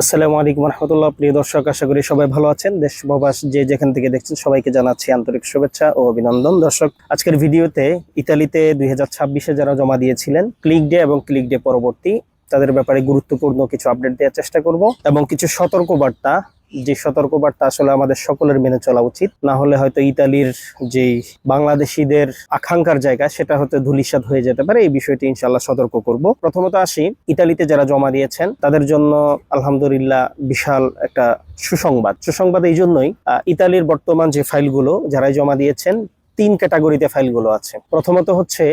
আসসালামু আলাইকুম রহমতুল্লাহ। প্রিয় দর্শক, আশা করি সবাই ভালো আছেন। দেশ প্রবাস যে যেখান থেকে দেখছেন সবাইকে জানাচ্ছি আন্তরিক শুভেচ্ছা ও অভিনন্দন। দর্শক, আজকের ভিডিওতে ইতালিতে 2026-এ যারা জমা দিয়েছিলেন ক্লিক ডে এবং ক্লিক ডে পরবর্তী তাদের ব্যাপারে গুরুত্বপূর্ণ কিছু আপডেট দেওয়ার চেষ্টা করব এবং কিছু সতর্কবার্তা, যে সতর্কবার্তা আসলে আমাদের সকলের মেনে চলা উচিত, না হলে হয়তো ইতালির যেই বাংলাদেশিদের আকাঙ্ক্ষার জায়গা সেটা হয়তো ধূলিসাৎ হয়ে যেতে পারে। এই বিষয়টি ইনশাআল্লাহ সতর্ক করব। প্রথমত আসি, ইতালিতে যারা জমা দিয়েছেন তাদের জন্য আলহামদুলিল্লাহ বিশাল একটা সুসংবাদ এই জন্যই, ইতালির বর্তমান যে ফাইলগুলো যারা জমা দিয়েছেন 3 ক্যাটাগরিতে ফাইলগুলো আছে। প্রথমত হচ্ছে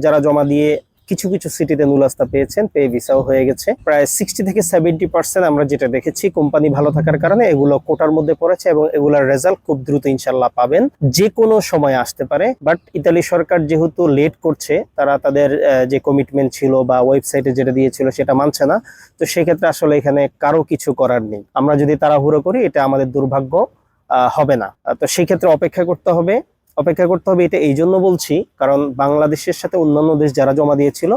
যারা জমা দিয়ে কিছু কিছু সিটিতে নুলাস্তা পেয়েছেন, পেয়ে ভিসাও হয়ে গেছে। প্রায় 60 থেকে 70% আমরা যেটা দেখেছি, কোম্পানি ভালো থাকার কারণে এগুলো কোটার মধ্যে পড়েছে এবং এগুলোর রেজাল্ট খুব দ্রুত ইনশাল্লাহ পাবেন, যে কোনো সময় আসতে পারে। বাট ইতালি সরকার যেহেতু লেট করছে, তারা তাদের যে কমিটমেন্ট ছিল বা ওয়েবসাইটে যেটা দিয়েছিল সেটা মানছে না। তো সেক্ষেত্রে আসলে এখানে কারো কিছু করার নেই। আমরা যদি তাড়াহুড়ো করি এটা আমাদের দুর্ভাগ্য হবে না। তো সেই ক্ষেত্রে অপেক্ষা করতে হবে। এটা এই জন্য বলছি কারণ বাংলাদেশের সাথে অন্যান্য দেশ যারা জমা দিয়েছিল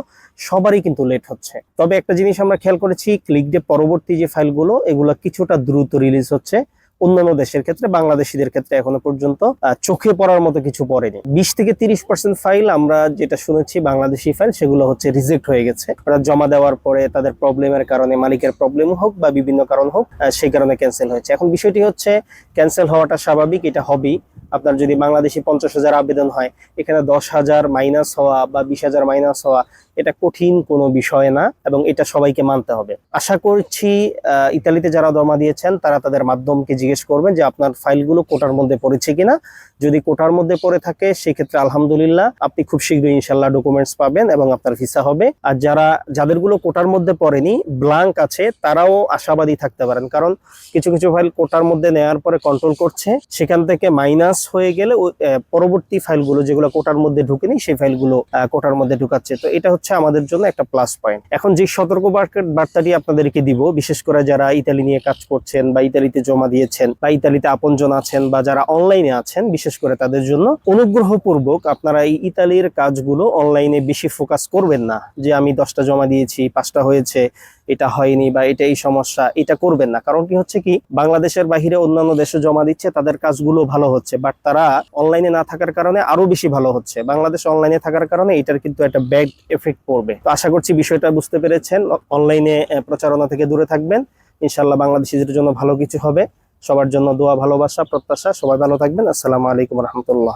সবারই কিন্তু লেট হচ্ছে। তবে একটা জিনিস আমরা খেয়াল করেছি, ক্লিক ডে পরবর্তী যে ফাইলগুলো এগুলো কিছুটা দ্রুত রিলিজ হচ্ছে। অন্যান্য দেশের ক্ষেত্রে বাংলাদেশিদের ক্ষেত্রে এখনো পর্যন্ত চোখে পড়ার মতো কিছু পড়েনি। 20 থেকে 30% ফাইল আমরা যেটা শুনেছি বাংলাদেশি ফাইল, সেগুলো হচ্ছে রিজেক্ট হয়ে গেছে। ওরা জমা দেওয়ার পরে তাদের প্রবলেমের কারণে, মালিকের প্রবলেম হোক বা বিভিন্ন কারণ হোক, সেই কারণে ক্যান্সেল হয়েছে। এখন বিষয়টি হচ্ছে ক্যান্সেল হওয়াটা স্বাভাবিক, এটা হবেই। আপনার যদি বাংলাদেশি 50,000 আবেদন হয়, এখানে 10,000 মাইনাস হওয়া বা 20,000 মাইনাস হওয়া এটা কঠিন কোনো বিষয় না এবং এটা সবাইকে মানতে হবে। আশা করছি ইতালিতে যারা জমা দিয়েছেন তারা তাদের মাধ্যমকে জিজ্ঞেস করবেন যে আপনার ফাইলগুলো কোটার মধ্যে পড়েছে কিনা। যদি কোটার মধ্যে পড়ে থাকে সেক্ষেত্রে আলহামদুলিল্লাহ আপনি খুব শীঘ্রই ইনশাল্লাহ ডকুমেন্টস পাবেন এবং আপনার ভিসা হবে। আর যাদেরগুলো কোটার মধ্যে পড়েনি, ব্ল্যাঙ্ক আছে, তারাও আশাবাদী থাকতে পারেন, কারণ কিছু কিছু ফাইল কোটার মধ্যে নেওয়ার পরে কন্ট্রোল করছে, সেখান থেকে মাইনাস হয়ে গেলে পরবর্তী ফাইলগুলো যেগুলো কোটার মধ্যে ঢুকেনি সেই ফাইলগুলো কোটার মধ্যে ঢুকাচ্ছে। তো এটা হচ্ছে আমাদের জন্য একটা প্লাস পয়েন্ট। এখন যে সতর্ক বার্তাটি আপনাদেরকে দিব, বিশেষ করে যারা ইতালি নিয়ে কাজ করছেন বা ইতালিতে জমা দিয়েছেন বা ইতালিতে আপনজন আছেন বা যারা অনলাইনে আছেন, বিশেষ করে তাদের জন্য অনুগ্রহপূর্বক আপনারা এই ইতালির কাজগুলো অনলাইনে বেশি ফোকাস করবেন না, যে আমি 10টা জমা দিয়েছি 5টা হয়েছে, এটা হয়নি বা এটা এই সমস্যা, এটা করবেন না। কারণ কি হচ্ছে কি, বাংলাদেশের বাহিরে অন্যান্য দেশে জমা দিচ্ছে, তাদের কাজগুলো ভালো হচ্ছে, বাট তারা অনলাইনে না থাকার কারণে আরো বেশি ভালো হচ্ছে। বাংলাদেশ অনলাইনে থাকার কারণে এটার কিন্তু একটা ব্যাড এফেক্ট পড়বে। তো আশা করছি বিষয়টা বুঝতে পেরেছেন। অনলাইনে প্রচারণা থেকে দূরে থাকবেন, ইনশাল্লাহ বাংলাদেশিদের জন্য ভালো কিছু হবে। সবার জন্য দোয়া, ভালোবাসা, প্রত্যাশা। সবাই ভালো থাকবেন। আসসালামু আলাইকুম রহমতুল্লাহ।